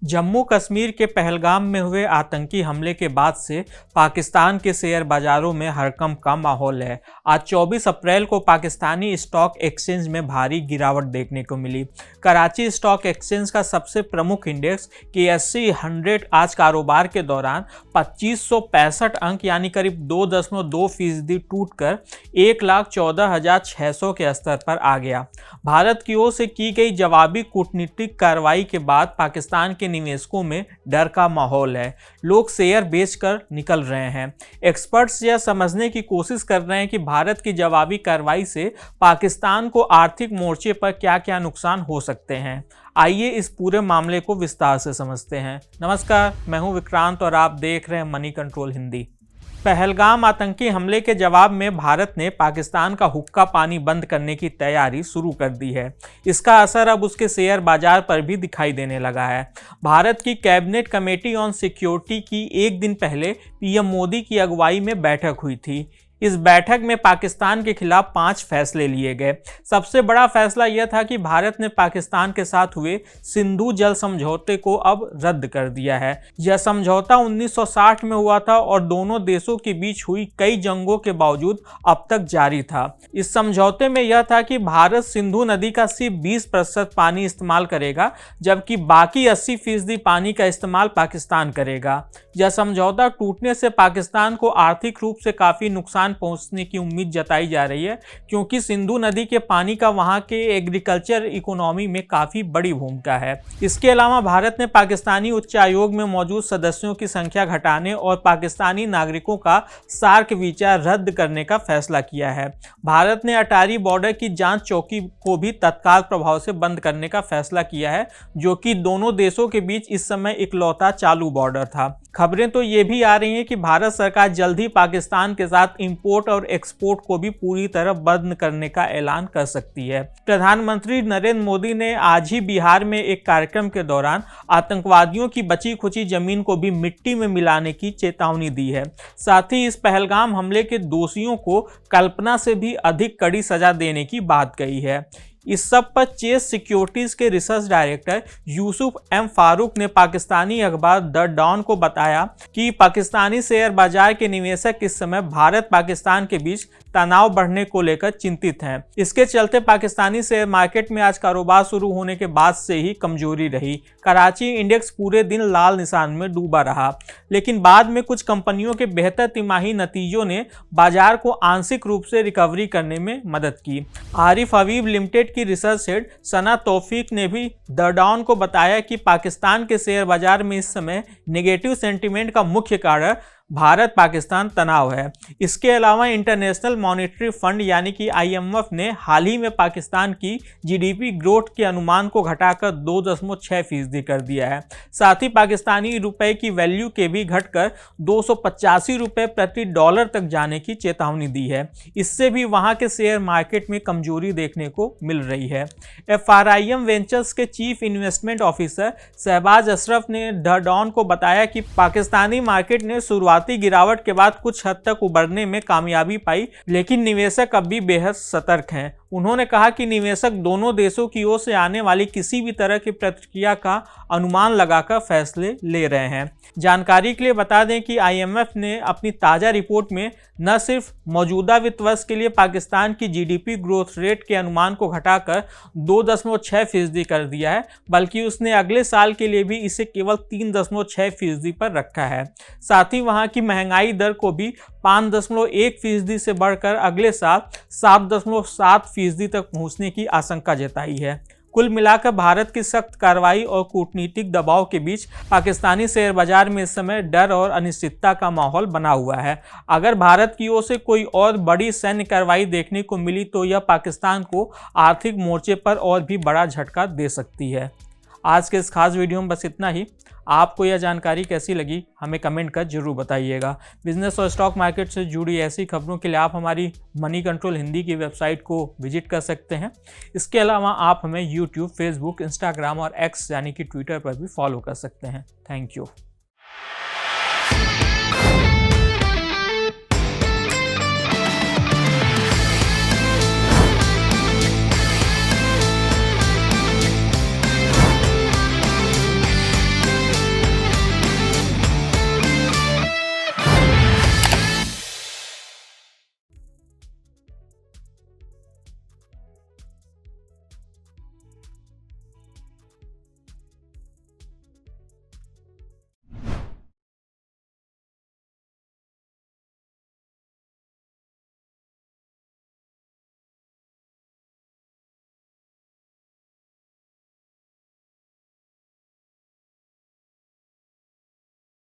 जम्मू कश्मीर के पहलगाम में हुए आतंकी हमले के बाद से पाकिस्तान के शेयर बाजारों में हड़कंप का माहौल है। आज 24 अप्रैल को पाकिस्तानी स्टॉक एक्सचेंज में भारी गिरावट देखने को मिली। कराची स्टॉक एक्सचेंज का सबसे प्रमुख इंडेक्स KSE 100 आज कारोबार के दौरान 2565 अंक यानी करीब 2.2% टूटकर 1,14,600 के स्तर पर आ गया। भारत की ओर से की गई जवाबी कूटनीतिक कार्रवाई के बाद पाकिस्तान के निवेशकों में डर का माहौल है। लोग शेयर बेचकर निकल रहे हैं। एक्सपर्ट्स यह समझने की कोशिश कर रहे हैं कि भारत की जवाबी कार्रवाई से पाकिस्तान को आर्थिक मोर्चे पर क्या क्या नुकसान हो सकते हैं। आइए इस पूरे मामले को विस्तार से समझते हैं। नमस्कार, मैं हूं विक्रांत और आप देख रहे हैं मनी कंट्रोल हिंदी। पहलगाम आतंकी हमले के जवाब में भारत ने पाकिस्तान का हुक्का पानी बंद करने की तैयारी शुरू कर दी है। इसका असर अब उसके शेयर बाजार पर भी दिखाई देने लगा है। भारत की कैबिनेट कमेटी ऑन सिक्योरिटी की एक दिन पहले PM मोदी की अगुवाई में बैठक हुई थी। इस बैठक में पाकिस्तान के खिलाफ 5 फैसले लिए गए। सबसे बड़ा फैसला यह था कि भारत ने पाकिस्तान के साथ हुए सिंधु जल समझौते को अब रद्द कर दिया है। यह समझौता 1960 में हुआ था और दोनों देशों के बीच हुई कई जंगों के बावजूद अब तक जारी था। इस समझौते में यह था कि भारत सिंधु नदी का सिर्फ 20% पानी इस्तेमाल करेगा, जबकि बाकी 80% पानी का इस्तेमाल पाकिस्तान करेगा। यह समझौता टूटने से पाकिस्तान को आर्थिक रूप से काफी नुकसान पहुंचने की उम्मीद जताई जा रही है, क्योंकि सिंधु नदी के पानी का वहां के एग्रीकल्चर इकोनॉमी में काफी बड़ी भूमिका है। इसके अलावा भारत ने पाकिस्तानी उच्चायोग में मौजूद सदस्यों की संख्या घटाने और पाकिस्तानी नागरिकों का सार्क वीजा रद्द करने का फैसला किया है। भारत ने अटारी बॉर्डर की जांच चौकी को भी तत्काल प्रभाव से बंद करने का फैसला किया है, जो कि दोनों देशों के बीच इस समय इकलौता चालू बॉर्डर था। खबरें तो ये भी आ रही हैं कि भारत सरकार जल्द ही पाकिस्तान के साथ इंपोर्ट और एक्सपोर्ट को भी पूरी तरह बंद करने का ऐलान कर सकती है। प्रधानमंत्री नरेंद्र मोदी ने आज ही बिहार में एक कार्यक्रम के दौरान आतंकवादियों की बची खुची जमीन को भी मिट्टी में मिलाने की चेतावनी दी है। साथ ही इस पहलगाम हमले के दोषियों को कल्पना से भी अधिक कड़ी सजा देने की बात कही है। इस सब पर चेस सिक्योरिटीज के research director Yusuf M Farooq ने पाकिस्तानी अखबार द डॉन को बताया कि पाकिस्तानी शेयर बाजार के निवेशक इस समय भारत पाकिस्तान के बीच तनाव बढ़ने को लेकर चिंतित हैं। इसके चलते पाकिस्तानी शेयर मार्केट में आज कारोबार शुरू होने के बाद से ही कमजोरी रही। कराची इंडेक्स पूरे दिन लाल निशान में डूबा रहा, लेकिन बाद में कुछ कंपनियों के बेहतर तिमाही नतीजों ने बाजार को आंशिक रूप से रिकवरी करने में मदद की। आरिफ हबीब लिमिटेड की रिसर्च हेड सना तौफीक ने भी द डॉन को बताया कि पाकिस्तान के शेयर बाजार में इस समय नेगेटिव सेंटीमेंट का मुख्य कारण भारत पाकिस्तान तनाव है। इसके अलावा इंटरनेशनल मॉनेटरी फंड यानी कि IMF ने हाल ही में पाकिस्तान की GDP ग्रोथ के अनुमान को घटाकर 2.6% कर दिया है। साथ ही पाकिस्तानी रुपए की वैल्यू के भी घटकर 285 रुपए प्रति डॉलर तक जाने की चेतावनी दी है। इससे भी वहां के शेयर मार्केट में कमजोरी देखने को मिल रही है। FRIM वेंचर्स के chief investment officer Shahbaz Ashraf ने द डॉन को बताया कि पाकिस्तानी मार्केट ने शुरुआती गिरावट के बाद कुछ हद तक उबरने में कामयाबी पाई, लेकिन निवेशक अब भी बेहद सतर्क हैं। उन्होंने कहा कि निवेशक दोनों देशों की ओर से आने वाली किसी भी तरह की प्रतिक्रिया का अनुमान लगाकर फैसले ले रहे हैं। जानकारी के लिए बता दें कि IMF ने अपनी ताज़ा रिपोर्ट में न सिर्फ मौजूदा वित्त वर्ष के लिए पाकिस्तान की GDP ग्रोथ रेट के अनुमान को घटाकर 2.6% कर दिया है, बल्कि उसने अगले साल के लिए भी इसे केवल 3.6% पर रखा है। साथ ही वहां की महंगाई दर को भी 5.1% से बढ़कर अगले साल 7.7% तक पहुंचने की आशंका जताई है। कुल मिलाकर भारत की सख्त कार्रवाई और कूटनीतिक दबाव के बीच पाकिस्तानी शेयर बाजार में इस समय डर और अनिश्चितता का माहौल बना हुआ है। अगर भारत की ओर से कोई और बड़ी सैन्य कार्रवाई देखने को मिली तो यह पाकिस्तान को आर्थिक मोर्चे पर और भी बड़ा झटका दे सकती है। आज के इस खास वीडियो में बस इतना ही। आपको यह जानकारी कैसी लगी हमें कमेंट कर जरूर बताइएगा। बिजनेस और स्टॉक मार्केट से जुड़ी ऐसी खबरों के लिए आप हमारी मनी कंट्रोल हिंदी की वेबसाइट को विजिट कर सकते हैं। इसके अलावा आप हमें यूट्यूब, फेसबुक, इंस्टाग्राम और X यानी कि ट्विटर पर भी फॉलो कर सकते हैं। Thank you.